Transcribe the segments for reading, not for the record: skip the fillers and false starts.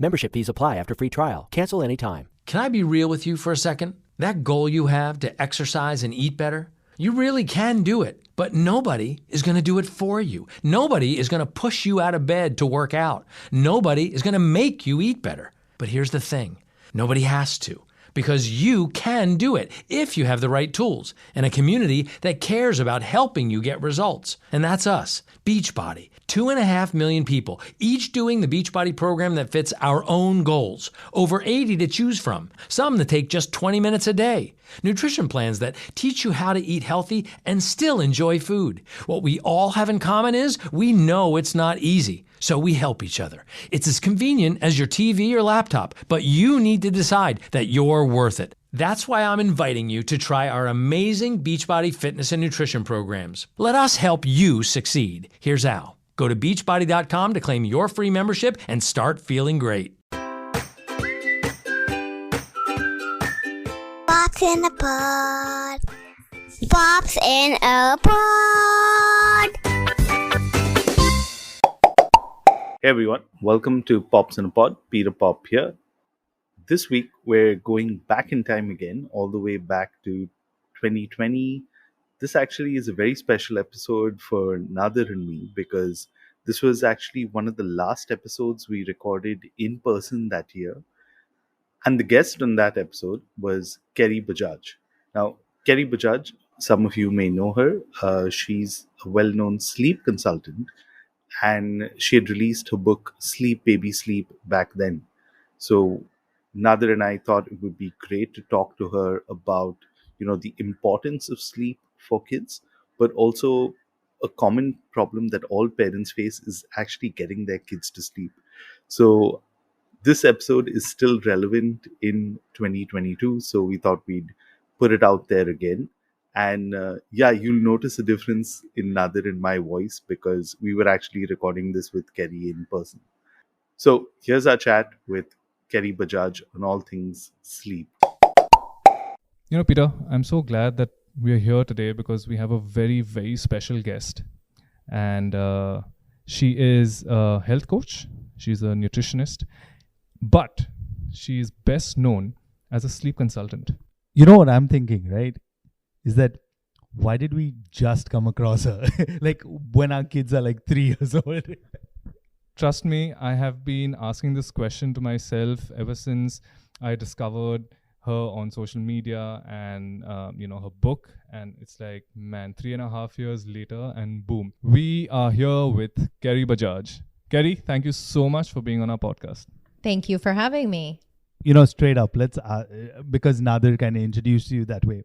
Membership fees apply after free trial. Cancel anytime. Can I be real with you for a second? That goal you have to exercise and eat better, you really can do it, but nobody is going to do it for you. Nobody is going to push you out of bed to work out. Nobody is going to make you eat better. But here's the thing. Nobody has to, because you can do it if you have the right tools and a community that cares about helping you get results. And that's us, Beachbody. 2.5 million people, each doing the Beachbody program that fits our own goals. Over 80 to choose from, some that take just 20 minutes a day. Nutrition plans that teach you how to eat healthy and still enjoy food. What we all have in common is we know it's not easy, so we help each other. It's as convenient as your TV or laptop, but you need to decide that you're worth it. That's why I'm inviting you to try our amazing Beachbody fitness and nutrition programs. Let us help you succeed. Here's how. Go to beachbody.com to claim your free membership and start feeling great. Pops in a pod. Pops in a pod. Hey everyone, welcome to Pops in a Pod. Peter Pop here. This week we're going back in time again, all the way back to 2020. This actually is a very special episode for Nadir and me because this was actually one of the last episodes we recorded in person that year. And the guest on that episode was Kerry Bajaj. Now, Kerry Bajaj, some of you may know her. She's a well-known sleep consultant, and she had released her book, Sleep, Baby, Sleep, back then. So Nadir and I thought it would be great to talk to her about, the importance of sleep for kids, but also a common problem that all parents face is actually getting their kids to sleep. So this episode is still relevant in 2022, so we thought we'd put it out there again. And you'll notice a difference in Nadir and my voice because we were actually recording this with Kerry in person. So here's our chat with Kerry Bajaj on all things sleep. Peter, I'm so glad that we are here today because we have a very, very special guest. And she is a health coach. She's a nutritionist. But she is best known as a sleep consultant. You know what I'm thinking, right? Is that why did we just come across her? Like when our kids are like 3 years old. Trust me, I have been asking this question to myself ever since I discovered her on social media and, her book. And it's like, man, 3.5 years later and boom. We are here with Kerry Bajaj. Kerry, thank you so much for being on our podcast. Thank you for having me. Straight up, let's, because Nadir kind of introduced you that way.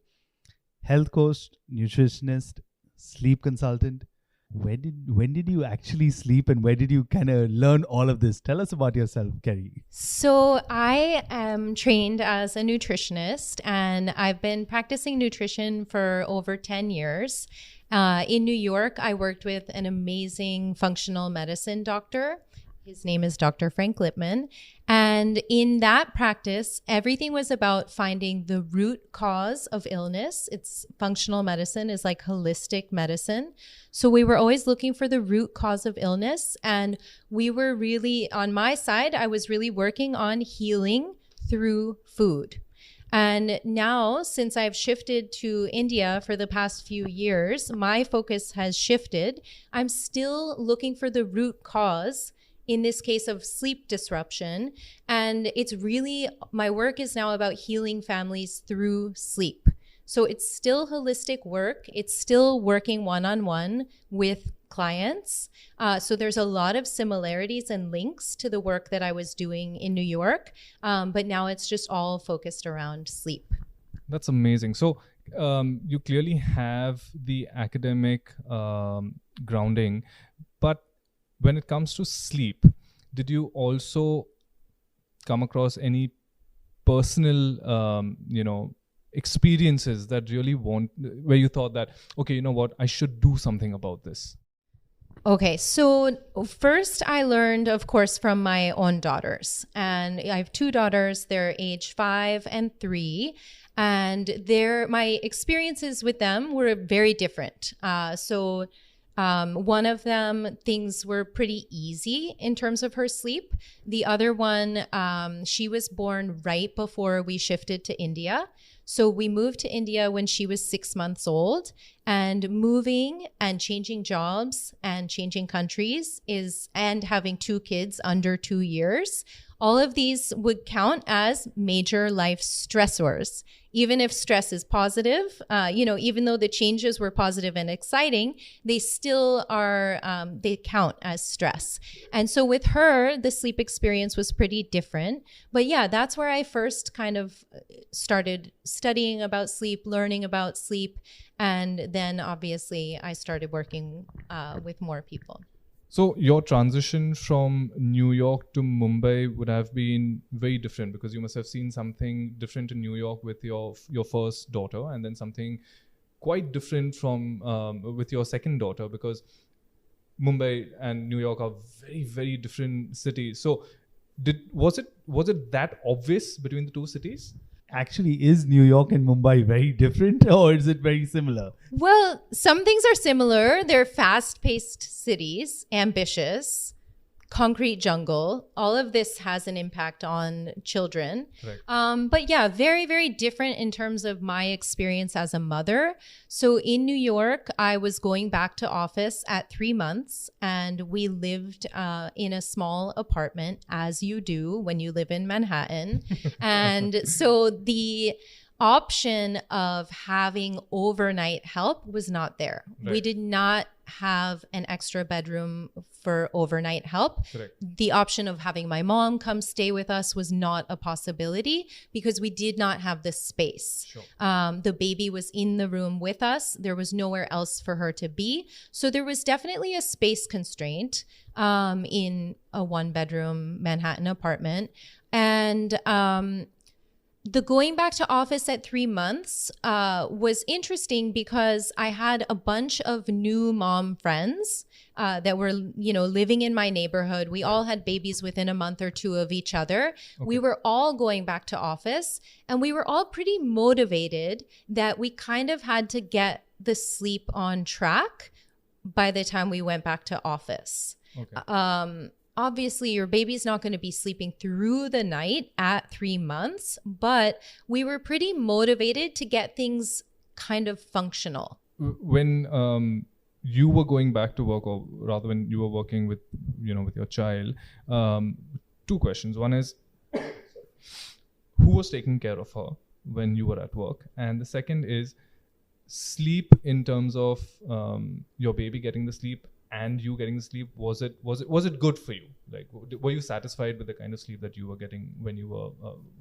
Health coach, nutritionist, sleep consultant. When did you actually sleep and where did you kind of learn all of this? Tell us about yourself, Kerry. So I am trained as a nutritionist and I've been practicing nutrition for over 10 years. In New York, I worked with an amazing functional medicine doctor. His name is Dr. Frank Lipman. And in that practice, everything was about finding the root cause of illness. It's functional medicine is like holistic medicine. So we were always looking for the root cause of illness. And we were really, on my side, I was really working on healing through food. And now, since I've shifted to India for the past few years, my focus has shifted. I'm still looking for the root cause, in this case of sleep disruption. And it's really, my work is now about healing families through sleep. So it's still holistic work. It's still working one-on-one with clients. So there's a lot of similarities and links to the work that I was doing in New York. But now it's just all focused around sleep. That's amazing. So you clearly have the academic grounding, but when it comes to sleep, did you also come across any personal, experiences that really where you thought that, okay, you know what, I should do something about this? Okay, so first I learned, of course, from my own daughters. And I have 2 daughters, they're age 5 and 3. And my experiences with them were very different. So One of them, things were pretty easy in terms of her sleep. The other one, she was born right before we shifted to India. So we moved to India when she was 6 months old, and moving and changing jobs and changing countries and having 2 kids under 2 years. All of these would count as major life stressors. Even if stress is positive, even though the changes were positive and exciting, they still are, they count as stress. And so with her, the sleep experience was pretty different. But yeah, that's where I first kind of started studying about sleep, learning about sleep. And then obviously I started working with more people. So your transition from New York to Mumbai would have been very different, because you must have seen something different in New York with your first daughter, and then something quite different from with your second daughter, because Mumbai and New York are very, very different cities. So was it that obvious between the two cities? Actually, is New York and Mumbai very different, or is it very similar? Well, some things are similar. They're fast-paced cities, ambitious, concrete jungle. All of this has an impact on children. Right. But yeah, very, very different in terms of my experience as a mother. So in New York, I was going back to office at 3 months, and we lived in a small apartment, as you do when you live in Manhattan. And so the option of having overnight help was not there. Right. We did not have an extra bedroom for overnight help. Correct. The option of having my mom come stay with us was not a possibility because we did not have the space. Sure. The baby was in the room with us. There was nowhere else for her to be. So there was definitely a space constraint in a 1-bedroom Manhattan apartment. And the going back to office at 3 months was interesting because I had a bunch of new mom friends that were, living in my neighborhood. We all had babies within a month or 2 of each other. Okay. We were all going back to office, and we were all pretty motivated that we kind of had to get the sleep on track by the time we went back to office. Okay. Obviously, your baby's not going to be sleeping through the night at 3 months, but we were pretty motivated to get things kind of functional. When you were going back to work, or rather when you were working with your child, 2 questions. One is, who was taking care of her when you were at work? And the second is, sleep in terms of your baby getting the sleep and you getting the sleep, was it good for you? Like, were you satisfied with the kind of sleep that you were getting when you were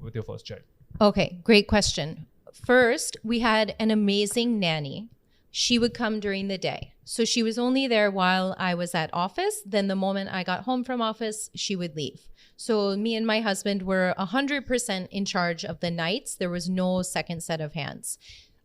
with your first child? Okay, great question. First, we had an amazing nanny. She would come during the day. So she was only there while I was at office. Then the moment I got home from office, she would leave. So me and my husband were 100% in charge of the nights. There was no second set of hands.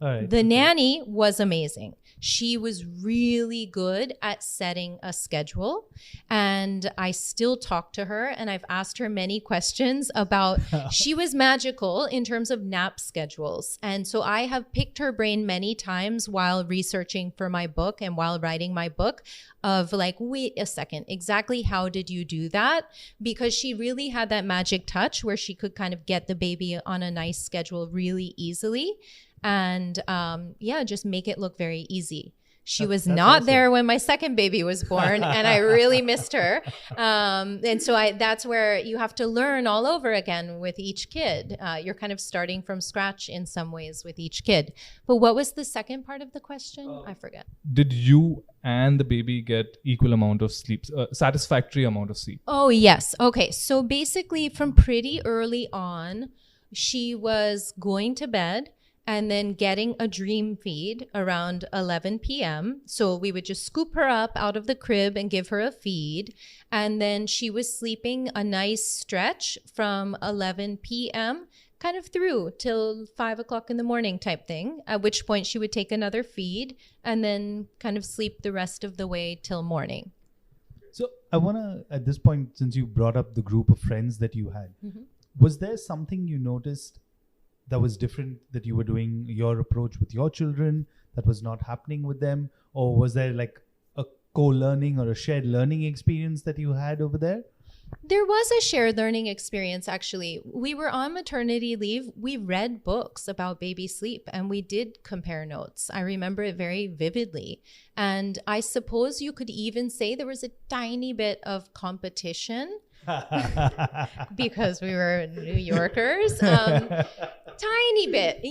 Right. The nanny was amazing. She was really good at setting a schedule, and I still talk to her, and I've asked her many questions about, she was magical in terms of nap schedules. And so I have picked her brain many times while researching for my book and while writing my book of like, wait a second, exactly how did you do that? Because she really had that magic touch where she could kind of get the baby on a nice schedule really easily. And just make it look very easy. She was not awesome. There when my second baby was born, and I really missed her. And so that's where you have to learn all over again with each kid. You're kind of starting from scratch in some ways with each kid. But what was the second part of the question? I forget. Did you and the baby get equal amount of sleep, satisfactory amount of sleep? Oh, yes. Okay. So basically from pretty early on, she was going to bed and then getting a dream feed around 11 p.m. So we would just scoop her up out of the crib and give her a feed. And then she was sleeping a nice stretch from 11 p.m. kind of through till 5 o'clock in the morning type thing, at which point she would take another feed and then kind of sleep the rest of the way till morning. So I want to, at this point, since you brought up the group of friends that you had, was there something you noticed that was different that you were doing your approach with your children that was not happening with them? Or was there like a co-learning or a shared learning experience that you had over there? There was a shared learning experience, actually. We were on maternity leave. We read books about baby sleep and we did compare notes. I remember it very vividly. And I suppose you could even say there was a tiny bit of competition because we were New Yorkers. Tiny bit,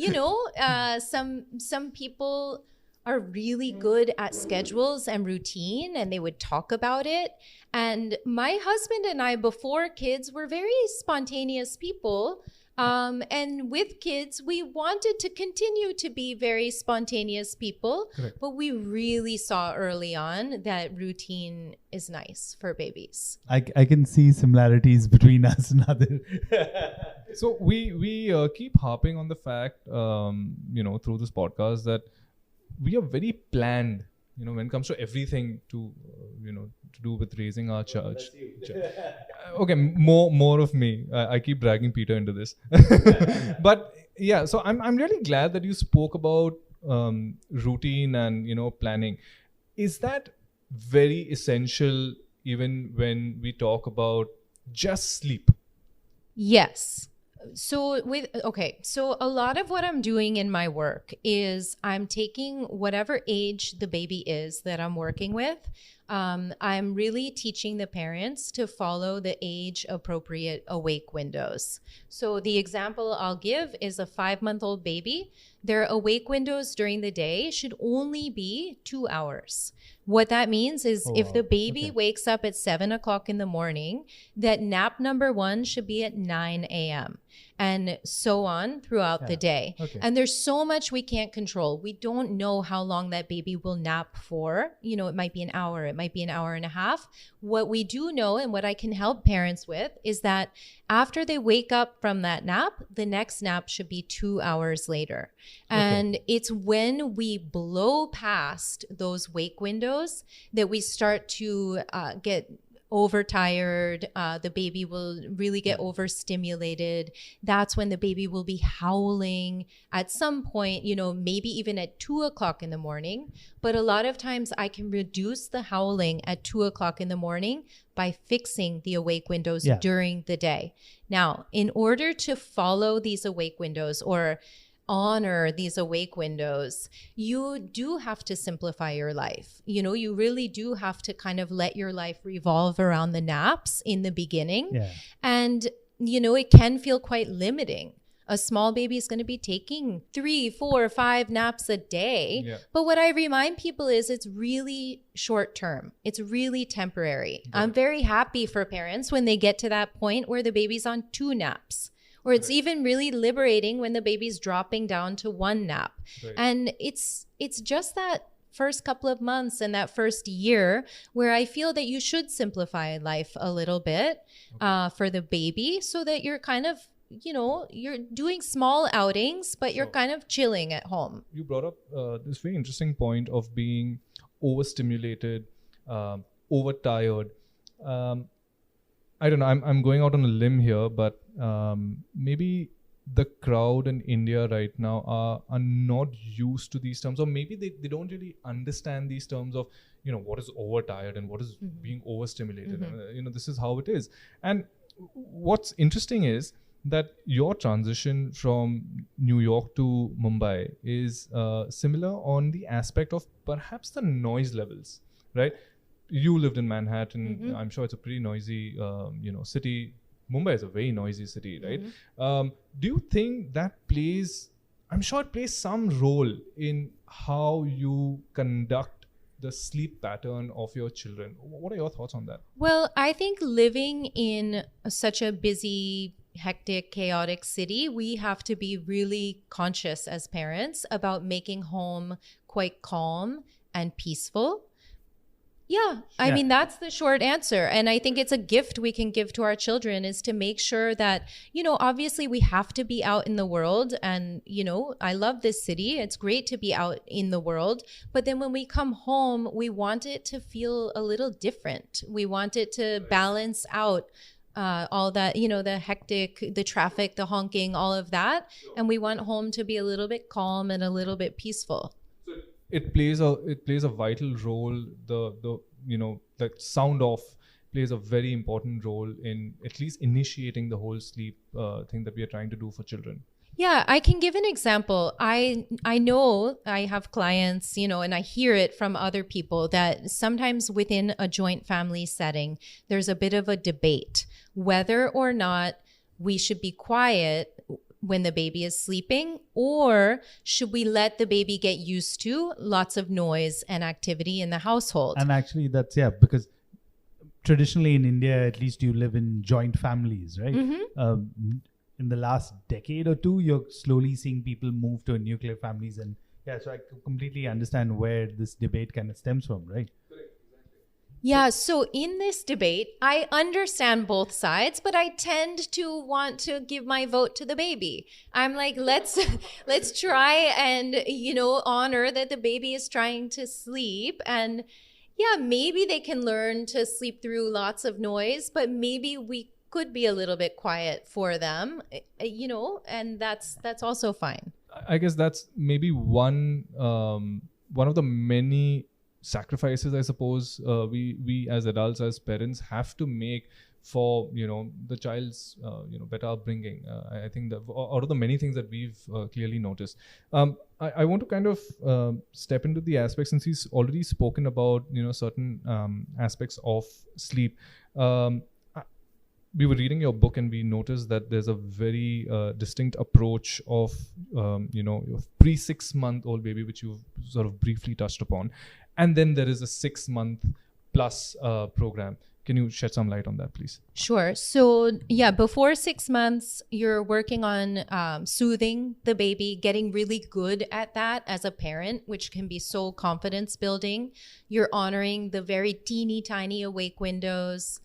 some people are really good at schedules and routine, and they would talk about it. And my husband and I, before kids, were very spontaneous people. And with kids, we wanted to continue to be very spontaneous people. Correct. But we really saw early on that routine is nice for babies. I can see similarities between us and Nadir. So we keep harping on the fact, through this podcast that we are very planned, when it comes to everything to do with raising our child. Okay, more of me. I keep dragging Peter into this. But yeah, so I'm really glad that you spoke about routine and, planning. Is that very essential even when we talk about just sleep? Yes. So a lot of what I'm doing in my work is I'm taking whatever age the baby is that I'm working with. I'm really teaching the parents to follow the age appropriate awake windows. So the example I'll give is a 5-month-old baby. Their awake windows during the day should only be 2 hours. What that means is if the baby wakes up at 7 o'clock in the morning, that nap number 1 should be at 9 a.m. and so on throughout the day. Okay. And there's so much we can't control. We don't know how long that baby will nap for. It might be an hour, it might be an hour and a half. What we do know and what I can help parents with is that after they wake up from that nap, the next nap should be 2 hours later. And it's when we blow past those wake windows that we start to get overtired. The baby will really get overstimulated. That's when the baby will be howling at some point, maybe even at 2 o'clock in the morning. But a lot of times I can reduce the howling at 2 o'clock in the morning by fixing the awake windows during the day. Now, in order to follow these awake windows or honor these awake windows, you do have to simplify your life. You really do have to kind of let your life revolve around the naps in the beginning. Yeah. And, it can feel quite limiting. A small baby is going to be taking 3, 4, 5 naps a day. Yeah. But what I remind people is it's really short term. It's really temporary. Right. I'm very happy for parents when they get to that point where the baby's on 2 naps. Or it's even really liberating when the baby's dropping down to 1 nap. Right. And it's just that first couple of months and that first year where I feel that you should simplify life a little bit for the baby so that you're kind of, you're doing small outings, but you're kind of chilling at home. You brought up this very interesting point of being overstimulated, overtired. I don't know, I'm going out on a limb here, but maybe the crowd in India right now are not used to these terms, or maybe they don't really understand these terms of, what is overtired and what is being overstimulated. This is how it is. And what's interesting is that your transition from New York to Mumbai is similar on the aspect of perhaps the noise levels, right? You lived in Manhattan. I'm sure it's a pretty noisy, city. Mumbai is a very noisy city, right? Do you think that I'm sure it plays some role in how you conduct the sleep pattern of your children? What are your thoughts on that? Well, I think living in such a busy, hectic, chaotic city, we have to be really conscious as parents about making home quite calm and peaceful. Yeah, I mean, that's the short answer. And I think it's a gift we can give to our children is to make sure that, obviously we have to be out in the world. And, I love this city. It's great to be out in the world. But then when we come home, we want it to feel a little different. We want it to balance out all that, the hectic, the traffic, the honking, all of that. And we want home to be a little bit calm and a little bit peaceful. It plays a vital role, the the sound off plays a very important role in at least initiating the whole sleep thing that we are trying to do for children. Yeah, I can give an example. I know I have clients, and I hear it from other people that sometimes within a joint family setting, there's a bit of a debate whether or not we should be quiet when the baby is sleeping, or should we let the baby get used to lots of noise and activity in the household? And actually that's, because traditionally in India, at least you live in joint families, right? In the last decade or two, you're slowly seeing people move to nuclear families. And so I completely understand where this debate kind of stems from, right? Yeah, so in this debate, I understand both sides, but I tend to want to give my vote to the baby. I'm like, let's try and, honor that the baby is trying to sleep. And yeah, maybe they can learn to sleep through lots of noise, but maybe we could be a little bit quiet for them, and that's also fine. I guess that's maybe one of the many sacrifices, I suppose, we as adults, as parents, have to make for the child's better upbringing. I think that out of the many things that we've clearly noticed, I want to kind of step into the aspects, since he's already spoken about certain aspects of sleep. We were reading your book and we noticed that there's a very distinct approach of your pre-6-month-old baby, which you've sort of briefly touched upon, and then there is a 6-month plus program. Can you shed some light on that, please? Sure. So yeah, before 6 months, you're working on soothing the baby, getting really good at that as a parent, which can be so confidence building. You're honoring the very teeny tiny awake windows.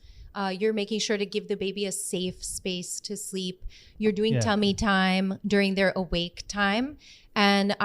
You're making sure to give the baby a safe space to sleep. You're doing tummy time during their awake time. And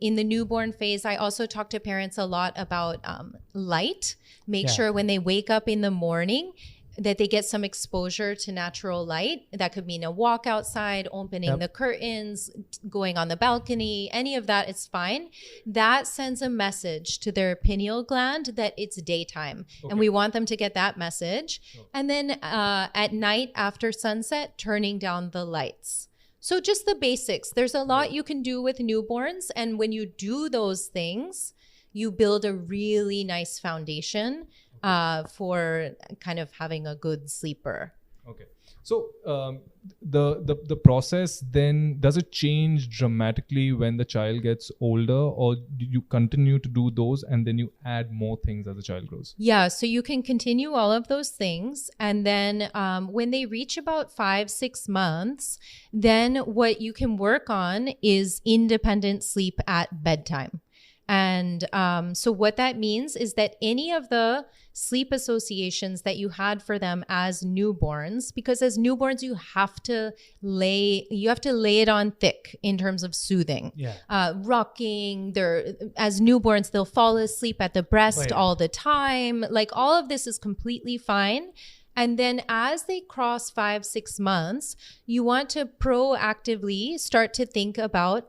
in the newborn phase, I also talk to parents a lot about light. Make sure when they wake up in the morning that they get some exposure to natural light. That could mean a walk outside, opening the curtains, going on the balcony, any of that is fine. That sends a message to their pineal gland that it's daytime. And we want them to get that message. And then at night after sunset, turning down the lights. So just the basics. There's a lot you can do with newborns. And when you do those things, you build a really nice foundation for kind of having a good sleeper. Okay. So the process then, does it change dramatically when the child gets older, or do you continue to do those and then you add more things as the child grows? Yeah, so you can continue all of those things. And then when they reach about 5-6 months, then what you can work on is independent sleep at bedtime. And so what that means is that any of the sleep associations that you had for them as newborns, because as newborns you have to lay it on thick in terms of soothing. Rocking, as newborns they'll fall asleep at the breast all the time. Like all of this is completely fine. And then as they cross 5-6 months, you want to proactively start to think about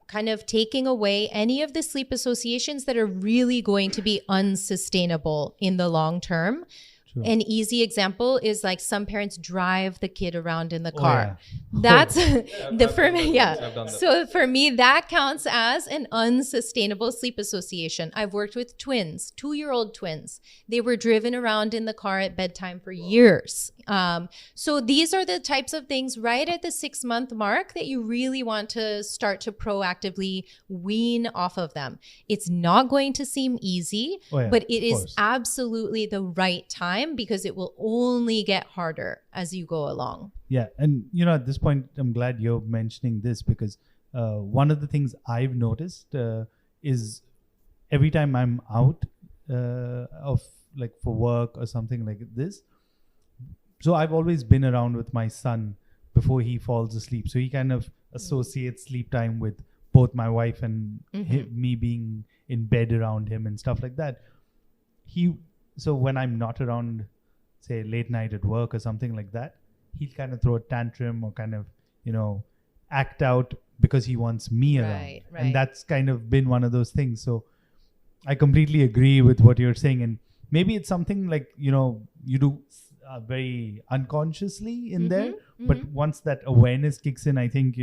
kind of taking away any of the sleep associations that are really going to be unsustainable in the long term. True. An easy example is like some parents drive the kid around in the car. That's So for me, that counts as an unsustainable sleep association. I've worked with twins, 2-year-old twins. They were driven around in the car at bedtime for years. So these are the types of things right at the 6-month mark that you really want to start to proactively wean off of them. It's not going to seem easy, but it is absolutely the right time, because it will only get harder as you go along. Yeah. And, at this point, I'm glad you're mentioning this, because one of the things I've noticed is every time I'm out for work or something like this, so I've always been around with my son before he falls asleep. So he kind of associates sleep time with both my wife and me being in bed around him and stuff like that. So when I'm not around, say late night at work or something like that, he'll kind of throw a tantrum or kind of, act out because he wants me around. And that's kind of been one of those things. So I completely agree with what you're saying, and maybe it's something like you do very unconsciously in there, but once that awareness kicks in, I think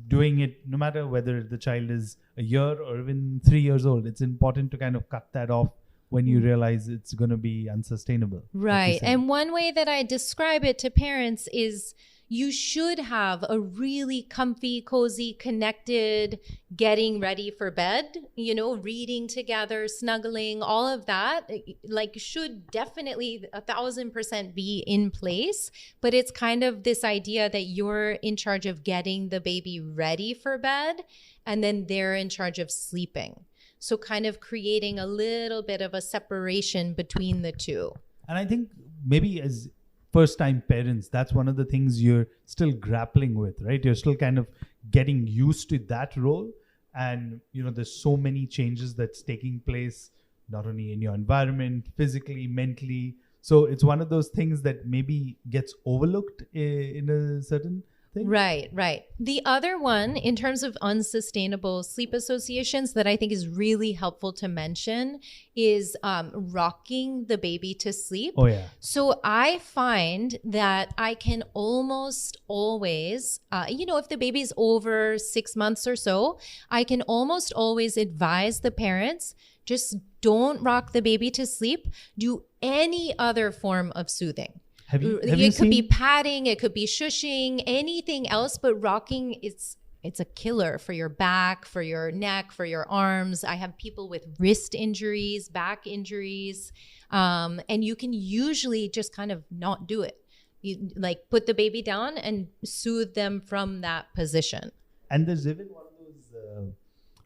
doing it, no matter whether the child is a year or even 3 years old, it's important to kind of cut that off when you realize it's going to be unsustainable. Right. And one way that I describe it to parents is you should have a really comfy, cozy, connected, getting ready for bed, reading together, snuggling, all of that, like should definitely 1,000% be in place. But it's kind of this idea that you're in charge of getting the baby ready for bed, and then they're in charge of sleeping. So kind of creating a little bit of a separation between the two. And I think maybe as first-time parents, that's one of the things you're still grappling with, right? You're still kind of getting used to that role. And, there's so many changes that's taking place, not only in your environment, physically, mentally. So it's one of those things that maybe gets overlooked in a certain thing. Right. The other one, in terms of unsustainable sleep associations, that I think is really helpful to mention is rocking the baby to sleep. Oh, yeah. So I find that I can almost always, if the baby's over 6 months or so, I can almost always advise the parents, just don't rock the baby to sleep. Do any other form of soothing. It could be patting, it could be shushing, anything else, but rocking, it's a killer for your back, for your neck, for your arms. I have people with wrist injuries, back injuries, and you can usually just kind of not do it. You like put the baby down and soothe them from that position. And there's even one of those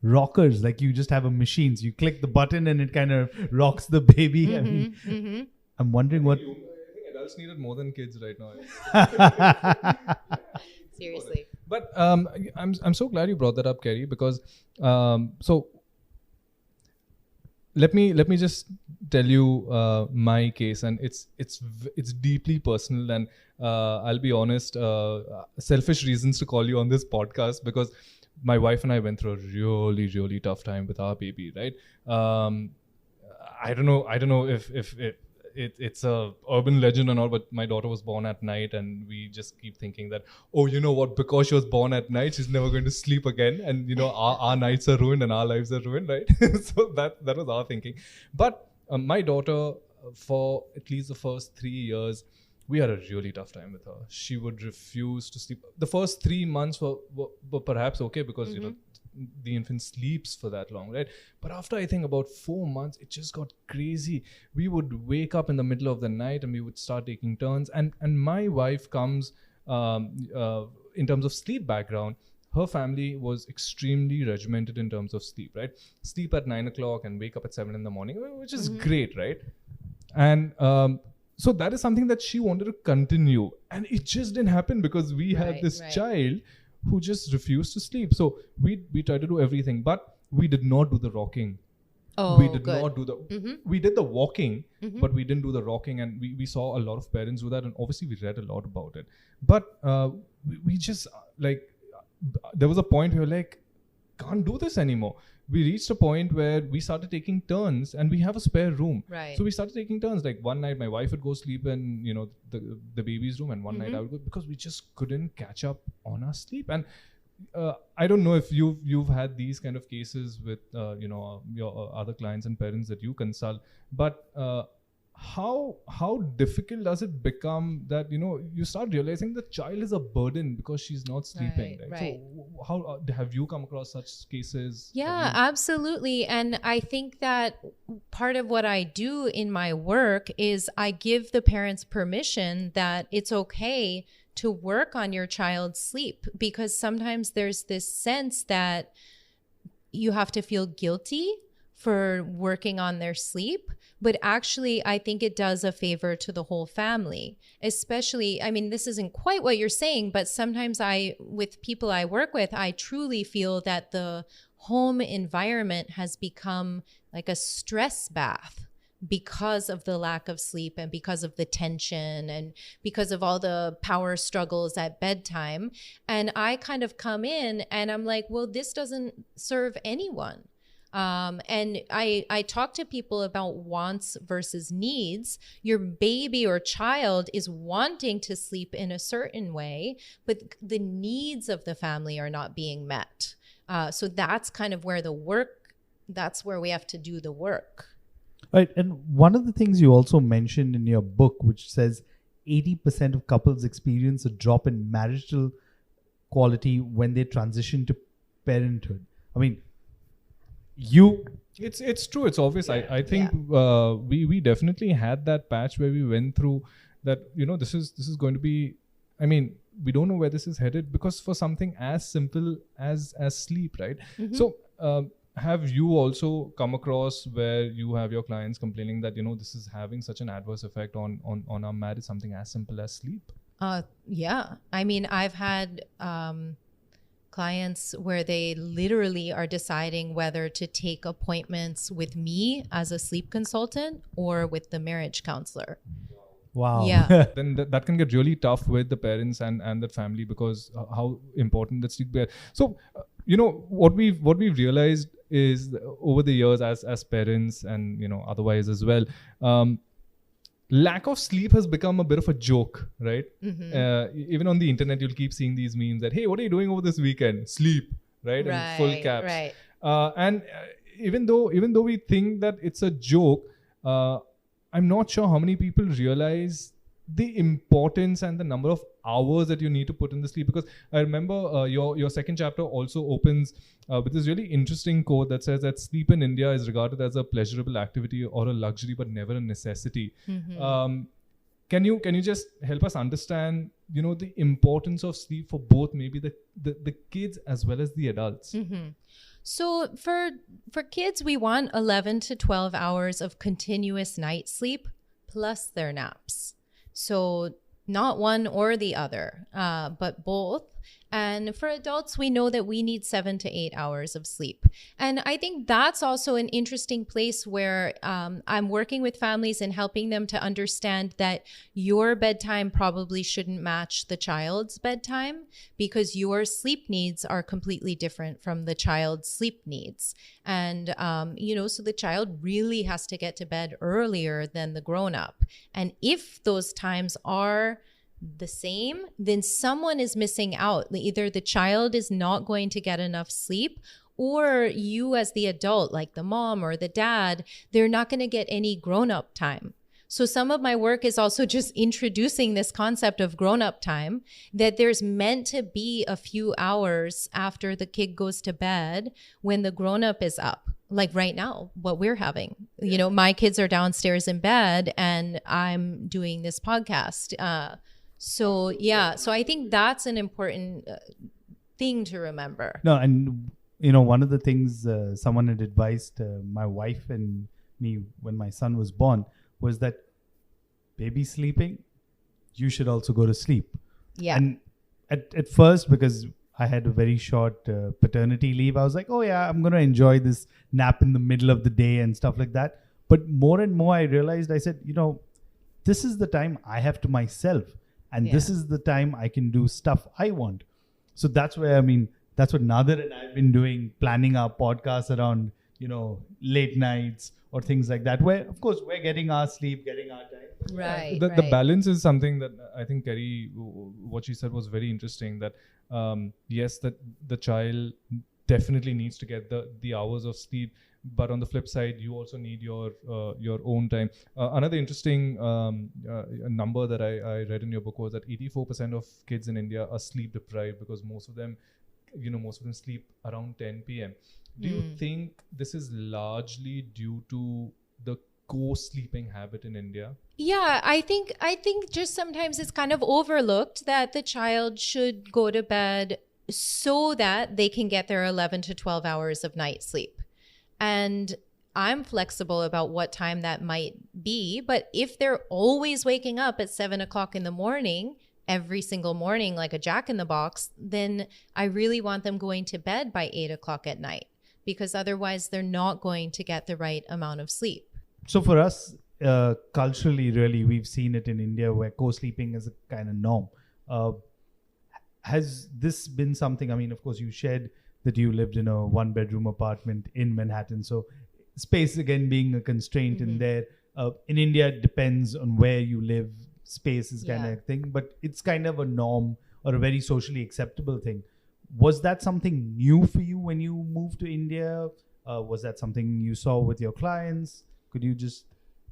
rockers, like you just have a machine, so you click the button and it kind of rocks the baby. I mean, I'm wondering what... Adults need it more than kids right now. Seriously. But I'm so glad you brought that up, Kerry, because so let me just tell you my case, and it's deeply personal, and I'll be honest, selfish reasons to call you on this podcast, because my wife and I went through a really, really tough time with our baby, right? I don't know if it's a urban legend or not, but my daughter was born at night, and we just keep thinking that, oh, you know what, because she was born at night, she's never going to sleep again, and our nights are ruined and our lives are ruined, right? So that was our thinking. But my daughter, for at least the first 3 years, we had a really tough time with her. She would refuse to sleep. The first 3 months were perhaps okay, because the infant sleeps for that long, right? But after, I think, about 4 months, it just got crazy. We would wake up in the middle of the night and we would start taking turns. And my wife comes, in terms of sleep background, her family was extremely regimented in terms of sleep, right? Sleep at 9 o'clock and wake up at 7 in the morning, which is great, right? And so that is something that she wanted to continue. And it just didn't happen, because we had this child who just refused to sleep. So we tried to do everything, but we did not do the rocking. We did not do the... We did the walking, but we didn't do the rocking. And we saw a lot of parents do that. And obviously we read a lot about it. But we just, there was a point where we were like, can't do this anymore. We reached a point where we started taking turns, and we have a spare room. Right. So we started taking turns. Like one night my wife would go sleep in, the baby's room, and one night I would go, because we just couldn't catch up on our sleep. And I don't know if you've had these kind of cases with your other clients and parents that you consult, but how difficult does it become that you start realizing the child is a burden because she's not sleeping, right? So how have you come across such cases? Yeah, absolutely. And I think that part of what I do in my work is I give the parents permission that it's okay to work on your child's sleep, because sometimes there's this sense that you have to feel guilty for working on their sleep. But actually, I think it does a favor to the whole family, especially, I mean, this isn't quite what you're saying, but sometimes with people I work with, I truly feel that the home environment has become like a stress bath because of the lack of sleep and because of the tension and because of all the power struggles at bedtime. And I kind of come in and I'm like, well, this doesn't serve anyone. And I talk to people about wants versus needs. Your baby or child is wanting to sleep in a certain way, but the needs of the family are not being met. So that's kind of where that's where we have to do the work. Right. And one of the things you also mentioned in your book, which says 80% of couples experience a drop in marital quality when they transition to parenthood. I mean, it's true. It's obvious. I think we definitely had that patch where we went through that. This is going to be. I mean, we don't know where this is headed, because for something as simple as sleep, right? Mm-hmm. So have you also come across where you have your clients complaining that this is having such an adverse effect on our marriage, something as simple as sleep? Yeah. I mean, I've had clients where they literally are deciding whether to take appointments with me as a sleep consultant or with the marriage counselor. Wow. Yeah. Then that can get really tough with the parents and the family, because how important that sleep is. So what we've realized is over the years as parents and otherwise as well, lack of sleep has become a bit of a joke, right? Mm-hmm. Even on the internet, you'll keep seeing these memes that, hey, what are you doing over this weekend? Sleep, right? And full caps. Right. And even though we think that it's a joke, I'm not sure how many people realize the importance and the number of hours that you need to put in the sleep. Because I remember your second chapter also opens with this really interesting quote that says that sleep in India is regarded as a pleasurable activity or a luxury, but never a necessity. Mm-hmm. Can you just help us understand the importance of sleep for both maybe the kids as well as the adults? Mm-hmm. So for kids, we want 11 to 12 hours of continuous night sleep plus their naps. So not one or the other, but both. And for adults, we know that we need 7 to 8 hours of sleep. And I think that's also an interesting place where I'm working with families and helping them to understand that your bedtime probably shouldn't match the child's bedtime, because your sleep needs are completely different from the child's sleep needs. And, so the child really has to get to bed earlier than the grown-up. And if those times are the same, then someone is missing out. Either the child is not going to get enough sleep, or you as the adult, like the mom or the dad, they're not going to get any grown-up time. So some of my work is also just introducing this concept of grown-up time, that there's meant to be a few hours after the kid goes to bed when the grown-up is up. Like right now, what we're having, my kids are downstairs in bed and I'm doing this podcast. So I think that's an important thing to remember. No, and one of the things someone had advised my wife and me when my son was born was that baby sleeping, you should also go to sleep. Yeah. And at first, because I had a very short paternity leave, I was like, oh yeah, I'm going to enjoy this nap in the middle of the day and stuff like that. But more and more I realized, I said, this is the time I have to myself. And this is the time I can do stuff I want. So that's where, that's what Nadir and I have been doing, planning our podcast around, late nights or things like that, where, of course, we're getting our sleep, getting our time. Right. The balance is something that I think Kerry, what she said was very interesting, that yes, that the child definitely needs to get the hours of sleep, but on the flip side, you also need your own time. Another interesting number that I read in your book was that 84% of kids in India are sleep deprived, because most of them sleep around 10 p.m. Do you think this is largely due to the co-sleeping habit in India? Yeah, I think just sometimes it's kind of overlooked that the child should go to bed so that they can get their 11 to 12 hours of night sleep. And I'm flexible about what time that might be. But if they're always waking up at 7 o'clock in the morning, every single morning, like a jack in the box, then I really want them going to bed by 8 o'clock at night, because otherwise they're not going to get the right amount of sleep. So for us, culturally, really, we've seen it in India where co-sleeping is a kind of norm. Has this been something, of course, you shared that you lived in a 1-bedroom apartment in Manhattan. So space again being a constraint in there. In India, it depends on where you live. Space is kind of thing, but it's kind of a norm or a very socially acceptable thing. Was that something new for you when you moved to India? Was that something you saw with your clients? Could you just...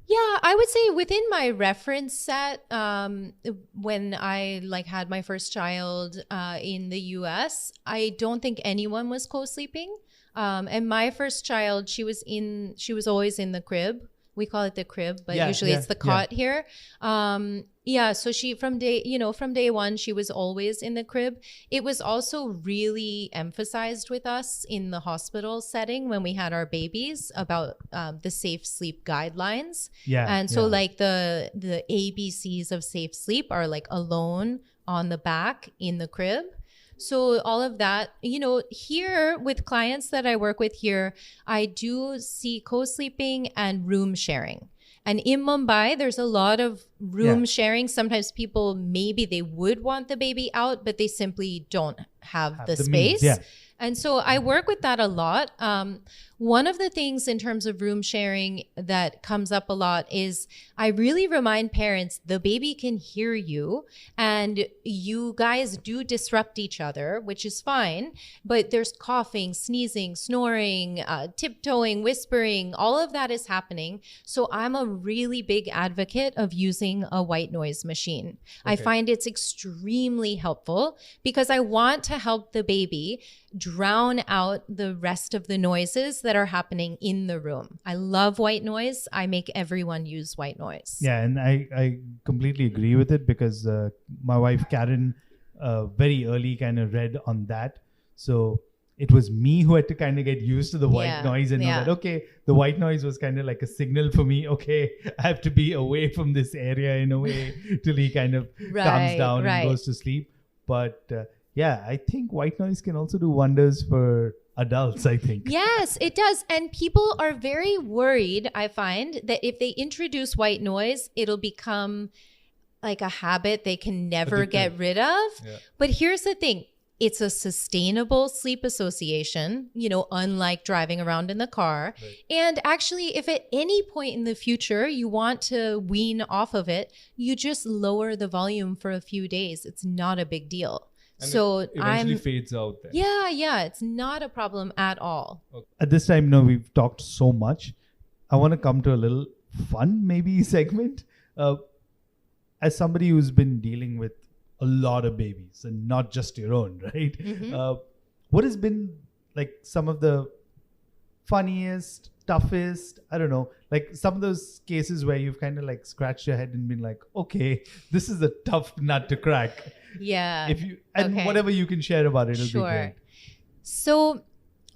Yeah, I would say within my reference set, when I had my first child in the US, I don't think anyone was co-sleeping. And my first child, she was always in the crib. We call it the crib, but usually it's the cot here. So she from day one, she was always in the crib. It was also really emphasized with us in the hospital setting when we had our babies about the safe sleep guidelines. And so the ABCs of safe sleep are alone on the back in the crib. So all of that, here with clients that I work with here, I do see co-sleeping and room sharing. And in Mumbai, there's a lot of room sharing. Sometimes people, maybe they would want the baby out, but they simply don't have the space. Means, And so I work with that a lot. One of the things in terms of room sharing that comes up a lot is I really remind parents the baby can hear you and you guys do disrupt each other, which is fine, but there's coughing, sneezing, snoring, tiptoeing, whispering, all of that is happening. So I'm a really big advocate of using a white noise machine. I find it's extremely helpful because I want to help the baby drown out the rest of the noises that are happening in the room. I love white noise. I make everyone use white noise. Yeah, and I completely agree with it because my wife Karen very early kind of read on that. So it was me who had to kind of get used to the white noise and know that, okay, the white noise was kind of like a signal for me. Okay, I have to be away from this area in a way till he kind of calms down and goes to sleep. But I think white noise can also do wonders for adults, I think. Yes, it does. And people are very worried, I find, that if they introduce white noise, it'll become like a habit they can never get rid of. Yeah. But here's the thing. It's a sustainable sleep association, unlike driving around in the car. Right. And actually, if at any point in the future you want to wean off of it, you just lower the volume for a few days. It's not a big deal. And so it eventually fades out then. Yeah. It's not a problem at all. Okay. At this time, we've talked so much. I want to come to a little fun, maybe, segment. As somebody who's been dealing with a lot of babies and not just your own, right? Mm-hmm. What has been some of the funniest, toughest, I don't know, some of those cases where you've kind of scratched your head and been like, okay, this is a tough nut to crack. Yeah. Whatever you can share about it, it'll be great. So,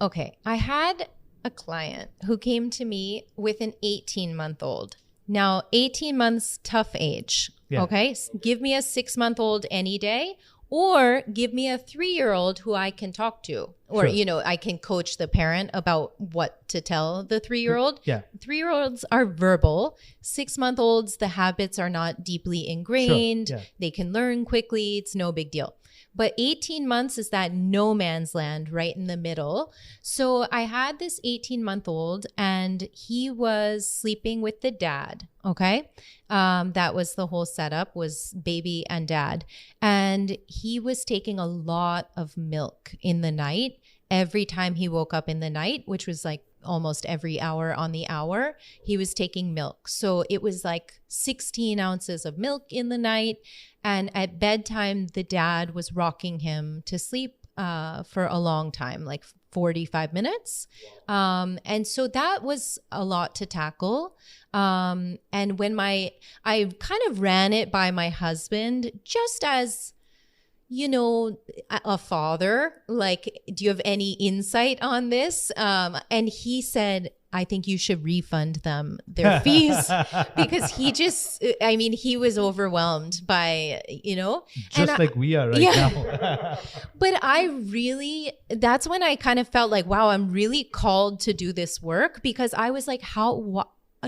I had a client who came to me with an 18-month-old. Now, 18 months, tough age. Yeah. Okay. Give me a 6-month-old any day, or give me a 3-year-old who I can talk to, or, I can coach the parent about what to tell the 3-year-old. Yeah. 3-year-olds are verbal. 6-month-olds, the habits are not deeply ingrained. Sure. Yeah. They can learn quickly. It's no big deal. But 18 months is that no man's land right in the middle. So I had this 18-month-old and he was sleeping with the dad. Okay. That was the whole setup, was baby and dad. And he was taking a lot of milk in the night. Every time he woke up in the night, which was almost every hour on the hour, he was taking milk. So it was 16 ounces of milk in the night. And at bedtime, the dad was rocking him to sleep for a long time, 45 minutes. And so that was a lot to tackle. And when I kind of ran it by my husband, just as, a father, do you have any insight on this? And he said, I think you should refund them their fees because he was overwhelmed by, Just like we are right now. But that's when I kind of felt wow, I'm really called to do this work, because I was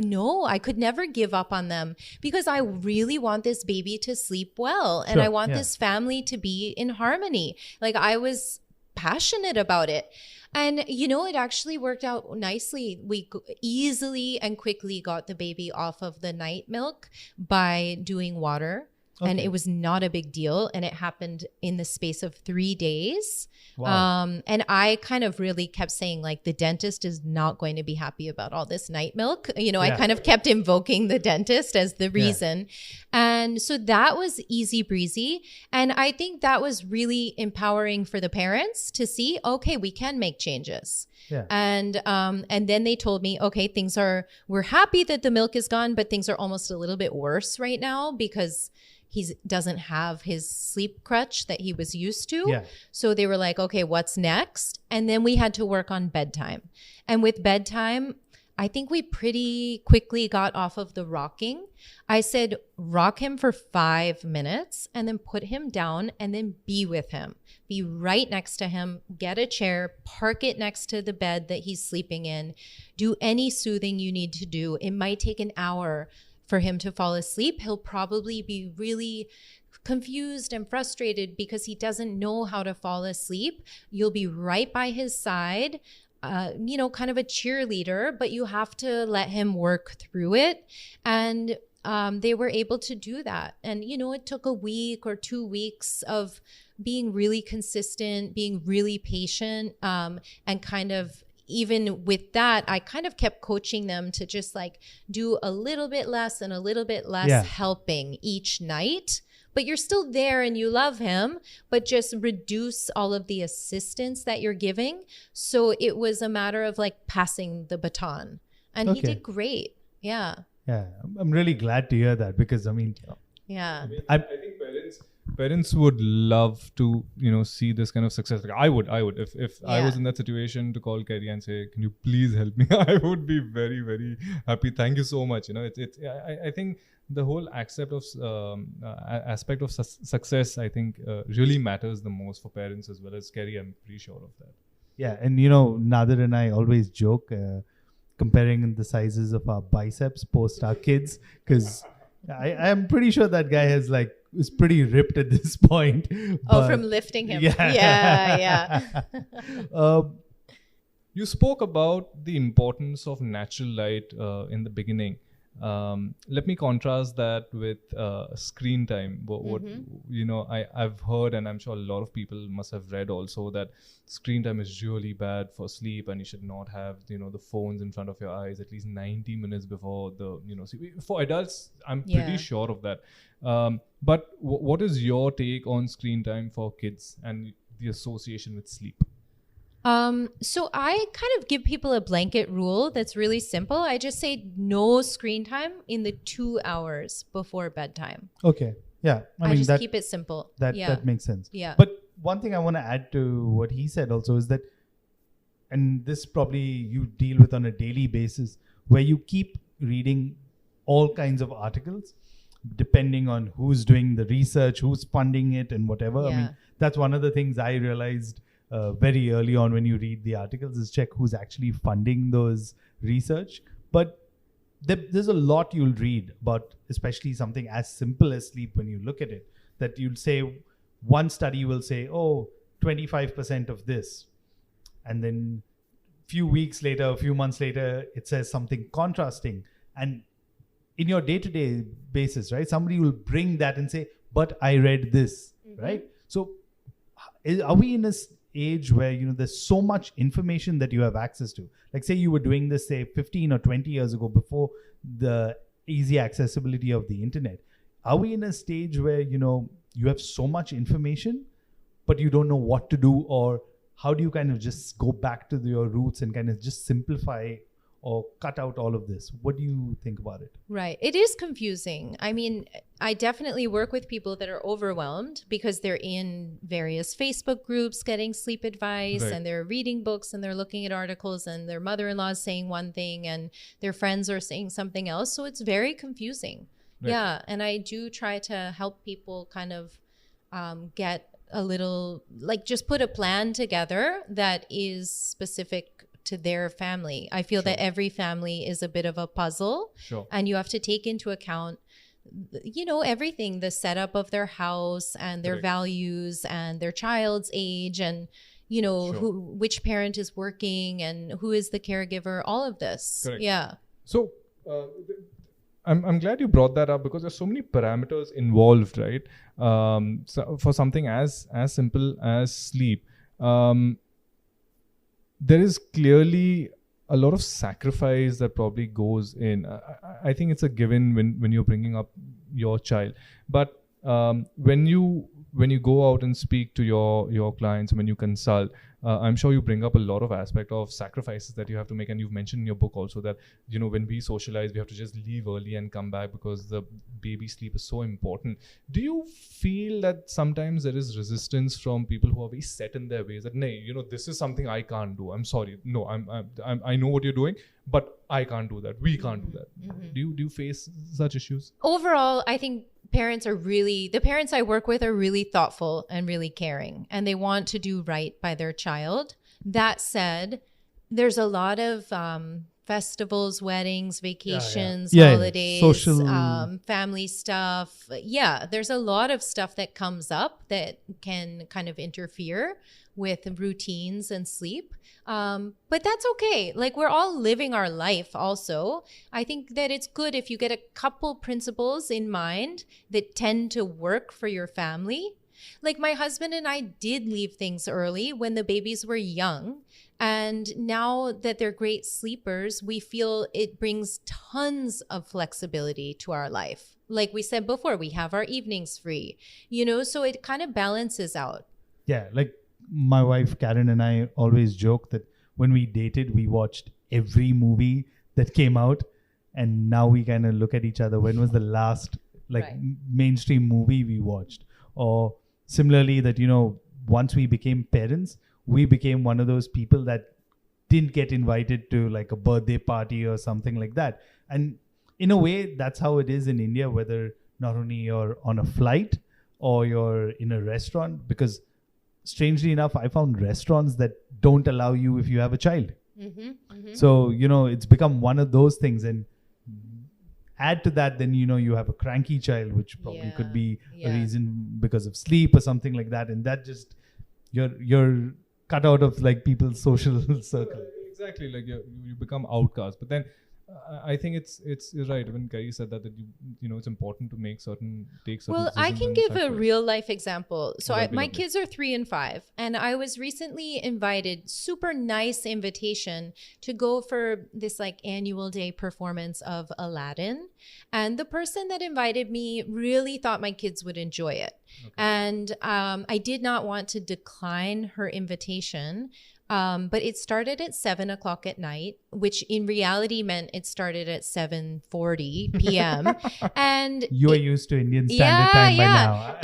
no, I could never give up on them, because I really want this baby to sleep well. And I want this family to be in harmony. I was passionate about it. And, it actually worked out nicely. We easily and quickly got the baby off of the night milk by doing water. And it was not a big deal. And it happened in the space of 3 days. Wow. And I kind of really kept saying, like, the dentist is not going to be happy about all this night milk. I kind of kept invoking the dentist as the reason. And so that was easy breezy. And I think that was really empowering for the parents to see, okay, we can make changes. Yeah. And then they told me, okay, we're happy that the milk is gone, but things are almost a little bit worse right now because he doesn't have his sleep crutch that he was used to. Yeah. So they were like, okay, what's next? And then we had to work on bedtime. And with bedtime, I think we pretty quickly got off of the rocking. I said, rock him for 5 minutes and then put him down and then be with him. Be right next to him, get a chair, park it next to the bed that he's sleeping in. Do any soothing you need to do. It might take an hour for him to fall asleep. He'll probably be really confused and frustrated because he doesn't know how to fall asleep. You'll be right by his side, kind of a cheerleader, but you have to let him work through it. And they were able to do that. And, it took a week or 2 weeks of being really consistent, being really patient, and kind of, even with that, I kind of kept coaching them to just like do a little bit less and a little bit less helping each night. But you're still there and you love him, but just reduce all of the assistance that you're giving. So it was a matter of like passing the baton. And he did great. Yeah. Yeah. I'm really glad to hear that because, Yeah. I think parents would love to, see this kind of success. Like I would, if I was in that situation to call Kerry and say, can you please help me? I would be very, very happy. Thank you so much. I think the whole aspect of success, I think really matters the most for parents as well as Kerry. I'm pretty sure of that. Yeah. And, Nadir and I always joke, comparing the sizes of our biceps post our kids, because I'm pretty sure that guy is pretty ripped at this point. From lifting him. Yeah. You spoke about the importance of natural light in the beginning. Let me contrast that with screen time. I've heard, and I'm sure a lot of people must have read also, that screen time is really bad for sleep, and you should not have the phones in front of your eyes at least 90 minutes before for adults. I'm pretty sure of that. But what is your take on screen time for kids and the association with sleep? So I kind of give people a blanket rule that's really simple. I just say no screen time in the 2 hours before bedtime. Okay. Yeah. I just keep it simple. That makes sense. Yeah. But one thing I want to add to what he said also is that, and this probably you deal with on a daily basis, where you keep reading all kinds of articles, depending on who's doing the research, who's funding it and whatever. Yeah. That's one of the things I realized very early on when you read the articles, is check who's actually funding those research. But there's a lot you'll read about, especially something as simple as sleep. When you look at it, that you'll say, one study will say, 25% of this, and then few months later, it says something contrasting. And in your day-to-day basis, right, somebody will bring that and say, but I read this, right? So are we in this age where there's so much information that you have access to? Like, say you were doing this, say 15 or 20 years ago, before the easy accessibility of the internet. Are we in a stage where you have so much information but you don't know what to do, or how do you kind of just go back to your roots and kind of just simplify or cut out all of this? What do you think about it? Right. It is confusing. I mean, I definitely work with people that are overwhelmed because they're in various Facebook groups getting sleep advice, Right. and they're reading books and they're looking at articles, and their mother-in-law is saying one thing and their friends are saying something else. So it's very confusing. Right. Yeah. And I do try to help people kind of get a little, like, just put a plan together that is specific to their family. I feel that every family is a bit of a puzzle, Sure. and you have to take into account everything, the setup of their house and their Right. values and their child's age, and you know, which parent is working and who is the caregiver, all of this. Correct. Yeah. So I'm glad you brought that up, because there's so many parameters involved, right? So for something as simple as sleep, there is clearly a lot of sacrifice that probably goes in. I think it's a given when you're bringing up your child, but when you go out and speak to your clients, when you consult, I'm sure you bring up a lot of aspect of sacrifices that you have to make, and you've mentioned in your book also that, you know, when we socialize, we have to just leave early and come back because the baby sleep is so important. Do you feel that sometimes there is resistance from people who are very set in their ways that, nay, you know, this is something I can't do, I'm sorry, no, I know what you're doing, but I can't do that, we can't do that? Do you face such issues? Overall, I think the parents I work with are really thoughtful and really caring, and they want to do right by their child. That said, there's a lot of festivals, weddings, vacations, holidays, social, family stuff. Yeah, there's a lot of stuff that comes up that can kind of interfere with routines and sleep. But that's okay. Like, we're all living our life also. I think that it's good if you get a couple principles in mind that tend to work for your family. Like, my husband and I did leave things early when the babies were young. And now that they're great sleepers, we feel it brings tons of flexibility to our life. Like we said before, we have our evenings free, you know, so it kind of balances out. Yeah, like my wife Karen and I always joke that when we dated, we watched every movie that came out, and now we kind of look at each other, when was the last mainstream movie we watched? Or similarly, that, you know, once we became parents, we became one of those people that didn't get invited to like a birthday party or something like that. And in a way, that's how it is in India, whether not only you're on a flight or you're in a restaurant, because strangely enough, I found restaurants that don't allow you if you have a child. So, you know, it's become one of those things. And add to that, then, you know, you have a cranky child, which probably could be a reason because of sleep or something like that. And that just, you're cut out of like people's social circle. Exactly, like you become outcast. But then I think it's right when Kerry said that you know it's important to take certain Well, I can give a real life example. So my kids are 3 and 5, and I was recently invited, super nice invitation, to go for this like annual day performance of Aladdin. And the person that invited me really thought my kids would enjoy it. Okay. And I did not want to decline her invitation. But it started at 7 o'clock at night, which in reality meant it started at 7:40 p.m. And you are used to Indian Standard Time by now.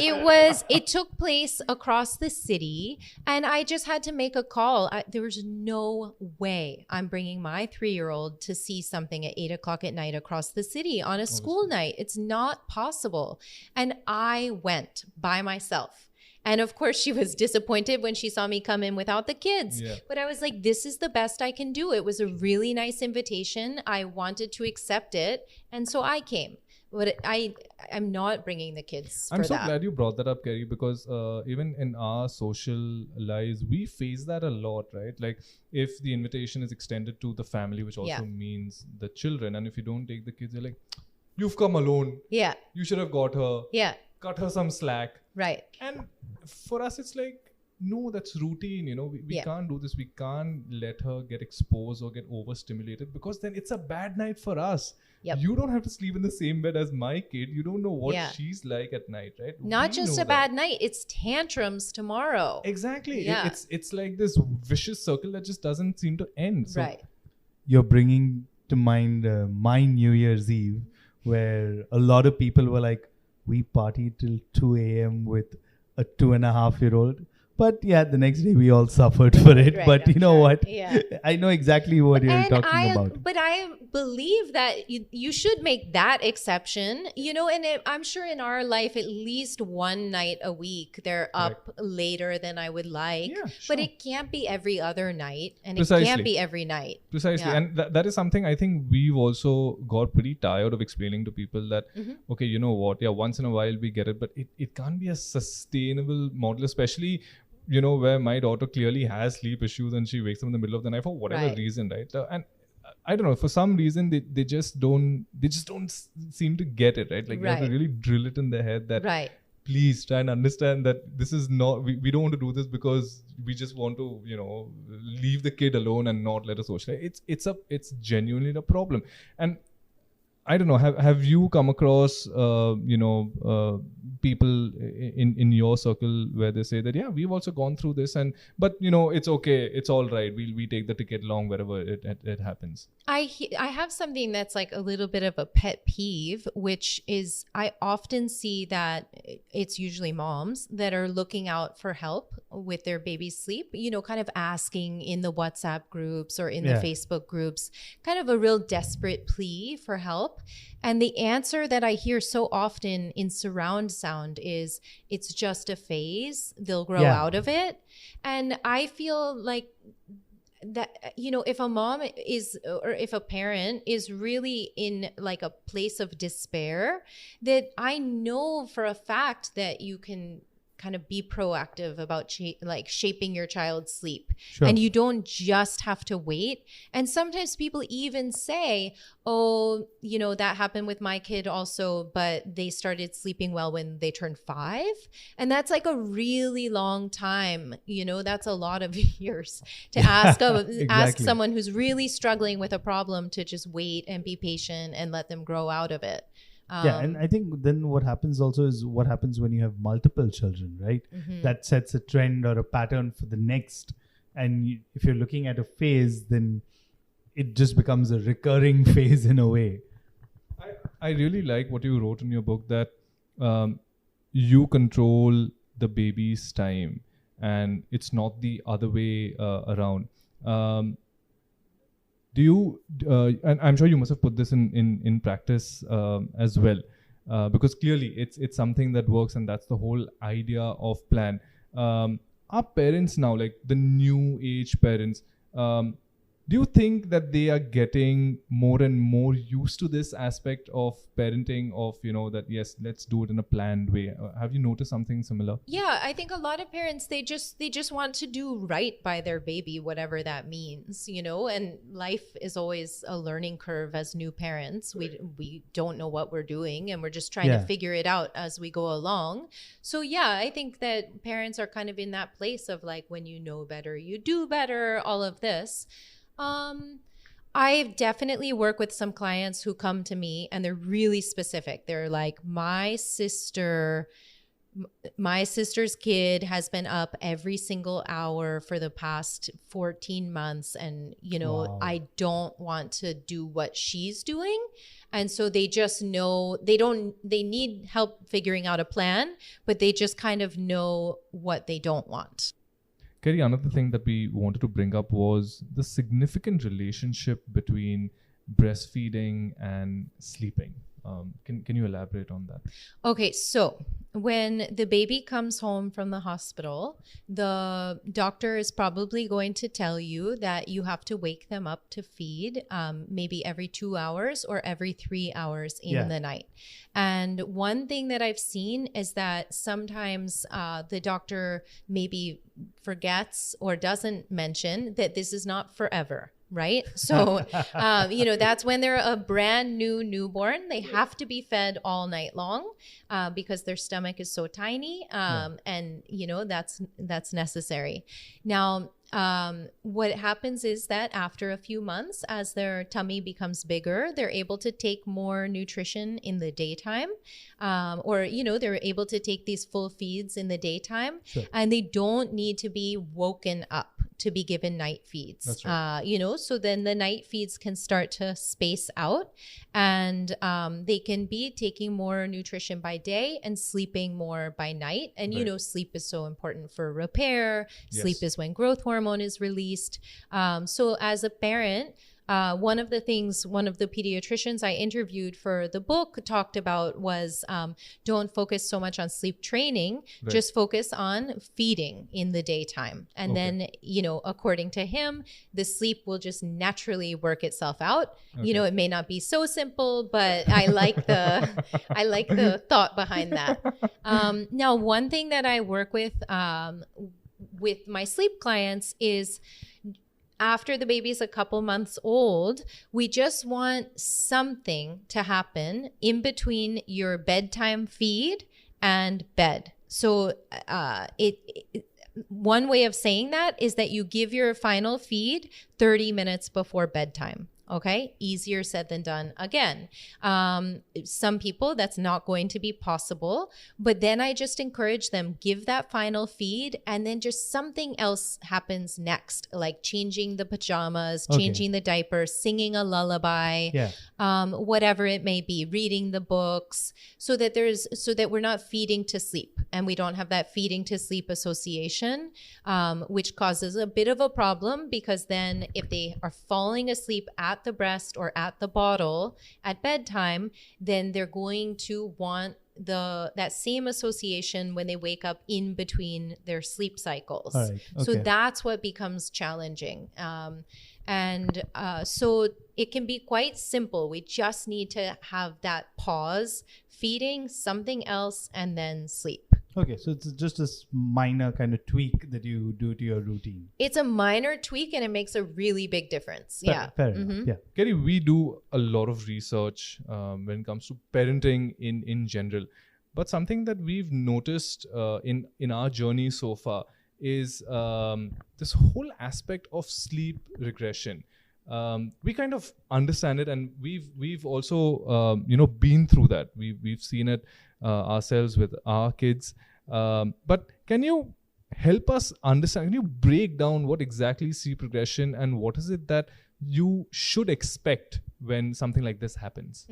It took place across the city, and I just had to make a call. There was no way I'm bringing my 3-year-old to see something at 8 o'clock at night across the city on a school night. It's not possible. And I went by myself. And of course, she was disappointed when she saw me come in without the kids. Yeah. But I was like, this is the best I can do. It was a really nice invitation. I wanted to accept it. And so I came. But I'm not bringing the kids I'm so glad you brought that up, Kerry, because even in our social lives, we face that a lot, right? Like, if the invitation is extended to the family, which also means the children, and if you don't take the kids, you're like, you've come alone. Yeah. You should have got her. Yeah. Cut her some slack. Right. And for us, it's like, no, that's routine. You know, we can't do this. We can't let her get exposed or get overstimulated, because then it's a bad night for us. Yep. You don't have to sleep in the same bed as my kid. You don't know what she's like at night, right? Not just a bad night. It's tantrums tomorrow. Exactly. Yeah. It's like this vicious circle that just doesn't seem to end. So right. You're bringing to mind my New Year's Eve, where a lot of people were like, we partied till 2 a.m. with a 2.5-year-old. But yeah, the next day we all suffered for it. Right, but you know what? Yeah. I know exactly what you're talking about. But I believe that you should make that exception, you know, and I'm sure in our life, at least one night a week, they're up later than I would like. Yeah, sure. But it can't be every other night, and it can't be every night. Precisely. Yeah. And that is something I think we've also got pretty tired of explaining to people that, okay, you know what? Yeah, once in a while we get it, but it can't be a sustainable model, especially where my daughter clearly has sleep issues and she wakes up in the middle of the night for whatever Right. reason, right? And I don't know, for some reason they just don't seem to get it, right? Like you have to Right. really drill it in their head that Right. please try and understand that this is not, we don't want to do this because we just want to leave the kid alone and not let her socialize. It's genuinely a problem. And I don't know, have you come across people in your circle where they say that, yeah, we've also gone through this, but it's okay, it's all right, we take the ticket along wherever it happens? I have something that's like a little bit of a pet peeve, which is I often see that it's usually moms that are looking out for help with their baby's sleep, kind of asking in the WhatsApp groups or in the Yeah. Facebook groups, kind of a real desperate plea for help. And the answer that I hear so often in surround sound is it's just a phase, they'll grow Yeah. out of it. And I feel like that if a mom is, or if a parent is really in like a place of despair, that I know for a fact that you can kind of be proactive about shaping your child's sleep. Sure. And you don't just have to wait. And sometimes people even say, oh, that happened with my kid also, but they started sleeping well when they turned 5. And that's like a really long time. That's a lot of years to ask ask Exactly. someone who's really struggling with a problem to just wait and be patient and let them grow out of it. Yeah, and I think then what happens also is what happens when you have multiple children, right? Mhm. That sets a trend or a pattern for the next. And if you're looking at a phase, then it just becomes a recurring phase in a way. I really like what you wrote in your book, that you control the baby's time and it's not the other way around. Do you, and I'm sure you must have put this in practice as well, because clearly it's something that works, and that's the whole idea of plan. Our parents now, like the new age parents, do you think that they are getting more and more used to this aspect of parenting, of that yes, let's do it in a planned way? Have you noticed something similar? Yeah, I think a lot of parents, they just want to do right by their baby, whatever that means, and life is always a learning curve as new parents. We don't know what we're doing, and we're just trying to Yeah. figure it out as we go along. So yeah, I think that parents are kind of in that place of like, when you know better, you do better, all of this. I definitely work with some clients who come to me and they're really specific. They're like, my sister's kid has been up every single hour for the past 14 months. And, Wow. I don't want to do what she's doing. And so they just know they need help figuring out a plan, but they just kind of know what they don't want. Kerry, another thing that we wanted to bring up was the significant relationship between breastfeeding and sleeping. Can you elaborate on that? Okay, so when the baby comes home from the hospital, the doctor is probably going to tell you that you have to wake them up to feed maybe every 2 hours or every 3 hours in Yeah. the night. And one thing that I've seen is that sometimes the doctor maybe forgets or doesn't mention that this is not forever. Right. So, that's when they're a brand new newborn. They have to be fed all night long because their stomach is so tiny. And, that's necessary. Now, what happens is that after a few months, as their tummy becomes bigger, they're able to take more nutrition in the daytime, or they're able to take these full feeds in the daytime. Sure. And they don't need to be woken up to be given night feeds. That's right. So then the night feeds can start to space out, and they can be taking more nutrition by day and sleeping more by night. And Right. sleep is so important for repair. Yes. Sleep is when growth hormone is released. So as a parent, one of the pediatricians I interviewed for the book talked about was don't focus so much on sleep training, Right. just focus on feeding in the daytime. And Okay. then, according to him, the sleep will just naturally work itself out. Okay. It may not be so simple, but I like the thought behind that. Now, one thing that I work with with my sleep clients is after the baby's a couple months old, we just want something to happen in between your bedtime feed and bed. So one way of saying that is that you give your final feed 30 minutes before bedtime. Okay, easier said than done. Again, some people that's not going to be possible, but then I just encourage them, give that final feed, and then just something else happens next, like changing the pajamas, changing the diaper, singing a lullaby, whatever it may be, reading the books, so that we're not feeding to sleep and we don't have that feeding to sleep association, which causes a bit of a problem, because then if they are falling asleep at the breast or at the bottle at bedtime, then they're going to want that same association when they wake up in between their sleep cycles. So that's what becomes challenging. So it can be quite simple. We just need to have that pause, feeding, something else, and then sleep. Okay, so it's just a minor kind of tweak that you do to your routine. It's a minor tweak and it makes a really big difference. Fair enough. Yeah. Kerry, we do a lot of research when it comes to parenting in general. But something that we've noticed in our journey so far is this whole aspect of sleep regression. We kind of understand it, and we've also been through that. We've seen it ourselves with our kids. But can you help us understand? Can you break down what exactly is sleep regression, and what is it that you should expect when something like this happens?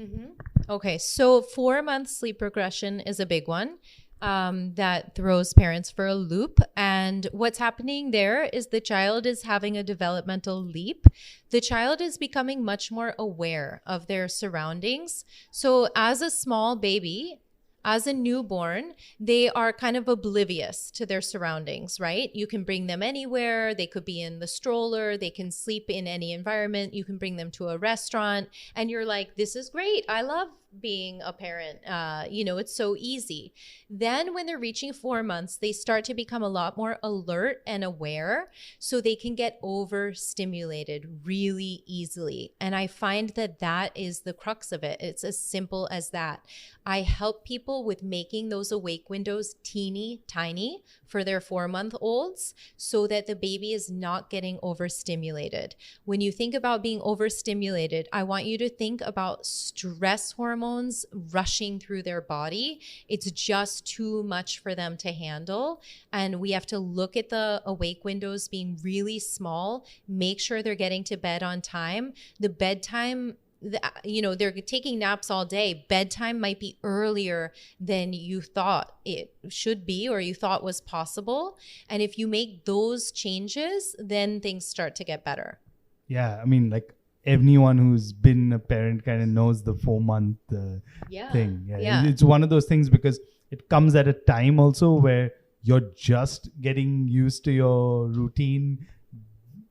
Okay, so 4 months sleep regression is a big one. That throws parents for a loop. And what's happening there is the child is having a developmental leap. The child is becoming much more aware of their surroundings. So as a small baby, as a newborn, they are kind of oblivious to their surroundings, right? You can bring them anywhere. They could be in the stroller. They can sleep in any environment. You can bring them to a restaurant and you're like, this is great. I love being a parent. It's so easy. Then when they're reaching 4 months, they start to become a lot more alert and aware, so they can get overstimulated really easily. And I find that is the crux of it. It's as simple as that. I help people with making those awake windows teeny tiny for their 4-month-olds so that the baby is not getting overstimulated. When you think about being overstimulated, I want you to think about stress hormones rushing through their body. It's just too much for them to handle. And we have to look at the awake windows being really small, make sure they're getting to bed on time. The bedtime, they're taking naps all day. Bedtime might be earlier than you thought it should be or you thought was possible. And if you make those changes, then things start to get better. Yeah, I mean, like anyone who's been a parent kind of knows the 4-month thing. Yeah. It's one of those things because it comes at a time also where you're just getting used to your routine,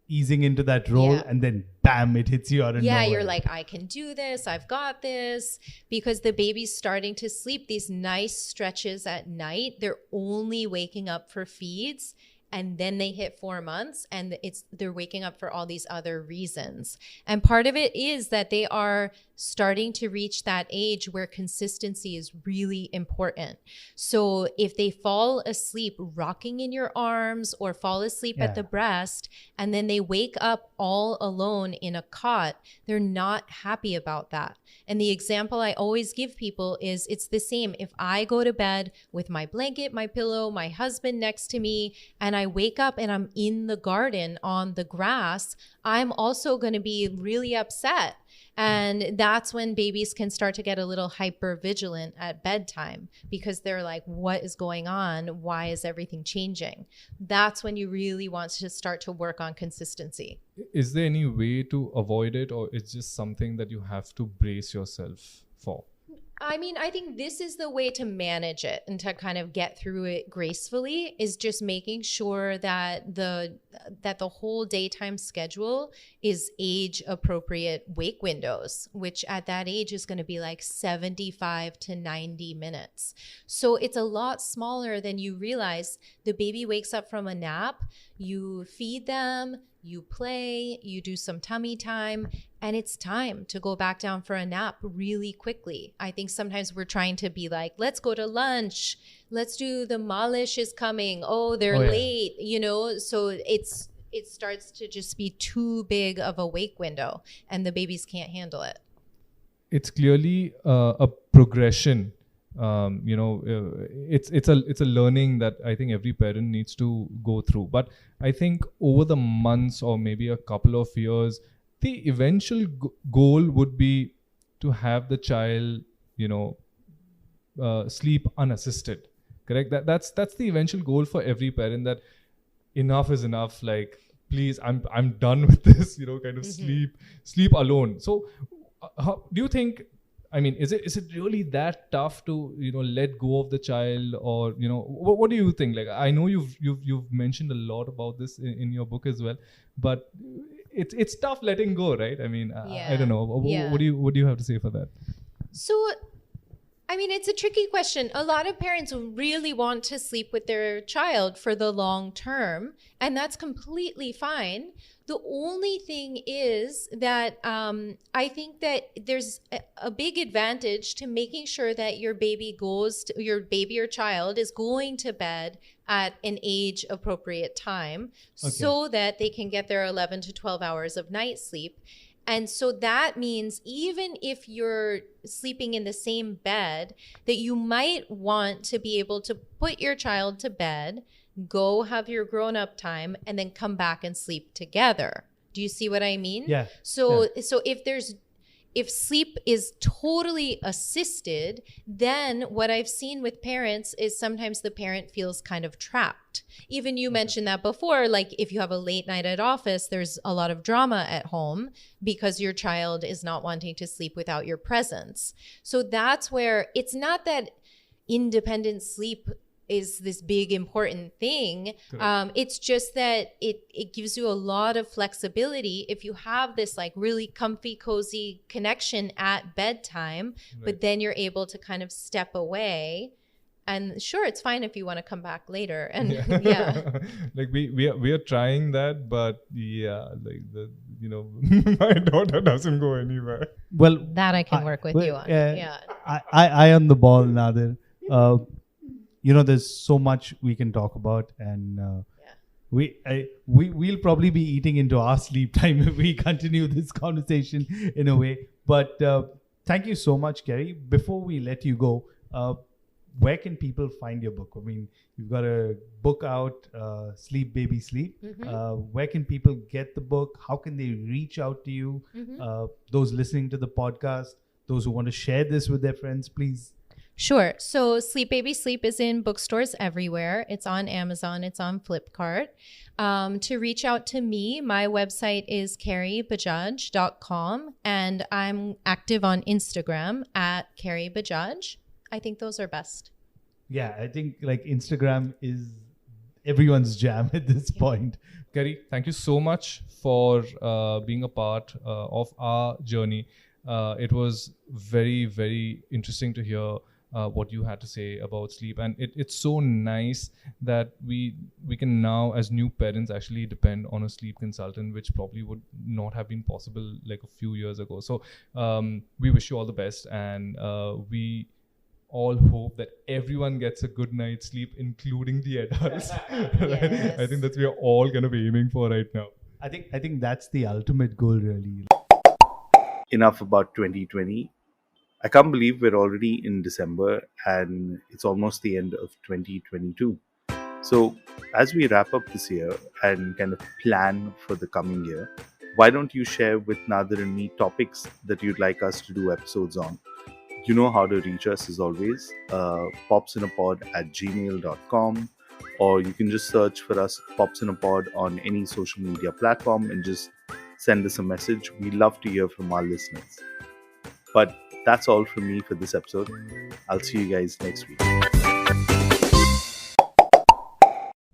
easing into that role, and then bam, it hits you out of nowhere. You're like, I can do this, I've got this, because the baby's starting to sleep these nice stretches at night. They're only waking up for feeds, and then they hit 4 months and they're waking up for all these other reasons. And part of it is that they are starting to reach that age where consistency is really important. So if they fall asleep rocking in your arms or fall asleep at the breast, and then they wake up all alone in a cot, they're not happy about that. And the example I always give people is it's the same. If I go to bed with my blanket, my pillow, my husband next to me, and I wake up and I'm in the garden on the grass, I'm also going to be really upset. And that's when babies can start to get a little hyper vigilant at bedtime because they're like, what is going on? Why is everything changing? That's when you really want to start to work on consistency. Is there any way to avoid it, or it's just something that you have to brace yourself for? I mean, I think this is the way to manage it and to kind of get through it gracefully, is just making sure that the whole daytime schedule is age appropriate wake windows, which at that age is going to be like 75 to 90 minutes. So it's a lot smaller than you realize. The baby wakes up from a nap, you feed them, you play, you do some tummy time, and it's time to go back down for a nap really quickly. I think sometimes we're trying to be like, let's go to lunch, let's do the malish is coming, oh, they're late, you know? So it starts to just be too big of a wake window and the babies can't handle it. It's clearly a progression. It's a learning that I think every parent needs to go through. But I think over the months or maybe a couple of years, the eventual goal would be to have the child, sleep unassisted. Correct? That's the eventual goal for every parent, that enough is enough. Like, please, I'm done with this. Kind of sleep alone. So, how do you think? I mean, is it really that tough to let go of the child, or what do you think? Like, I know you've mentioned a lot about this in your book as well, but it's tough letting go, right? I mean, I don't know. What do you have to say for that? So, I mean, it's a tricky question. A lot of parents really want to sleep with their child for the long term, and that's completely fine. The only thing is that I think that there's a big advantage to making sure that your baby or child is going to bed at an age appropriate time, so that they can get their 11 to 12 hours of night sleep. And so that means even if you're sleeping in the same bed, that you might want to be able to put your child to bed, go have your grown-up time, and then come back and sleep together. Do you see what I mean? Yeah. So if sleep is totally assisted, then what I've seen with parents is sometimes the parent feels kind of trapped. Even you mentioned that before, like if you have a late night at office, there's a lot of drama at home because your child is not wanting to sleep without your presence. So that's where it's not that independent sleep is this big important thing. It's just that it gives you a lot of flexibility if you have this like really comfy, cozy connection at bedtime, but then you're able to kind of step away. And sure, it's fine if you want to come back later. And like we are trying that, but my daughter doesn't go anywhere. Well, that I can work with you on. I on the ball, Nadir. There's so much we can talk about, and we'll probably be eating into our sleep time if we continue this conversation in a way. But thank you so much, Kerry. Before we let you go, where can people find your book? I mean, you've got a book out, Sleep Baby Sleep. Where can people get the book? How can they reach out to you? Those listening to the podcast, those who want to share this with their friends, please. Sure. So Sleep Baby Sleep is in bookstores everywhere. It's on Amazon. It's on Flipkart. To reach out to me, my website is kerrybajaj.com, and I'm active on Instagram at Kerry Bajaj. I think those are best. Yeah, I think like Instagram is everyone's jam at this point. Kerry, thank you so much for being a part of our journey. It was very, very interesting to hear what you had to say about sleep, and it's so nice that we can now as new parents actually depend on a sleep consultant, which probably would not have been possible like a few years ago. So we wish you all the best, and we all hope that everyone gets a good night's sleep, including the adults. Yes. I think that's what we're all going to be aiming for right now. I think that's the ultimate goal, really. Enough about 2020. I can't believe we're already in December and it's almost the end of 2022. So as we wrap up this year and kind of plan for the coming year, why don't you share with Nadir and me topics that you'd like us to do episodes on? You know how to reach us as always, popsinapod@gmail.com, or you can just search for us, Popsinapod, on any social media platform and just send us a message. We love to hear from our listeners. But That's all from me for this episode. I'll see you guys next week.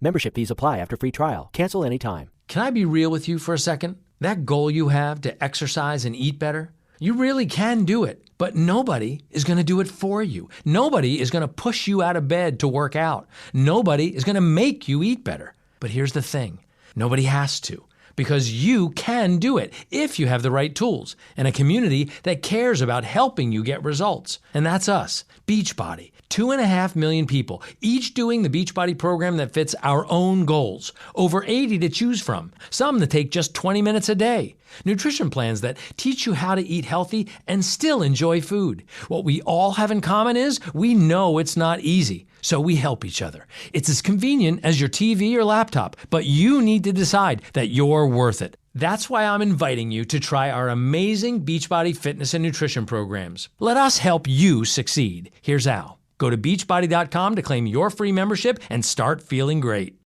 Membership fees apply after free trial. Cancel anytime. Can I be real with you for a second? That goal you have to exercise and eat better, you really can do it, but nobody is going to do it for you. Nobody is going to push you out of bed to work out. Nobody is going to make you eat better. But here's the thing. Nobody has to, because you can do it if you have the right tools and a community that cares about helping you get results. And that's us, Beachbody. 2.5 million people, each doing the Beachbody program that fits our own goals. Over 80 to choose from, some that take just 20 minutes a day. Nutrition plans that teach you how to eat healthy and still enjoy food. What we all have in common is we know it's not easy, so we help each other. It's as convenient as your TV or laptop, but you need to decide that you're worth it. That's why I'm inviting you to try our amazing Beachbody fitness and nutrition programs. Let us help you succeed. Here's how. Go to beachbody.com to claim your free membership and start feeling great.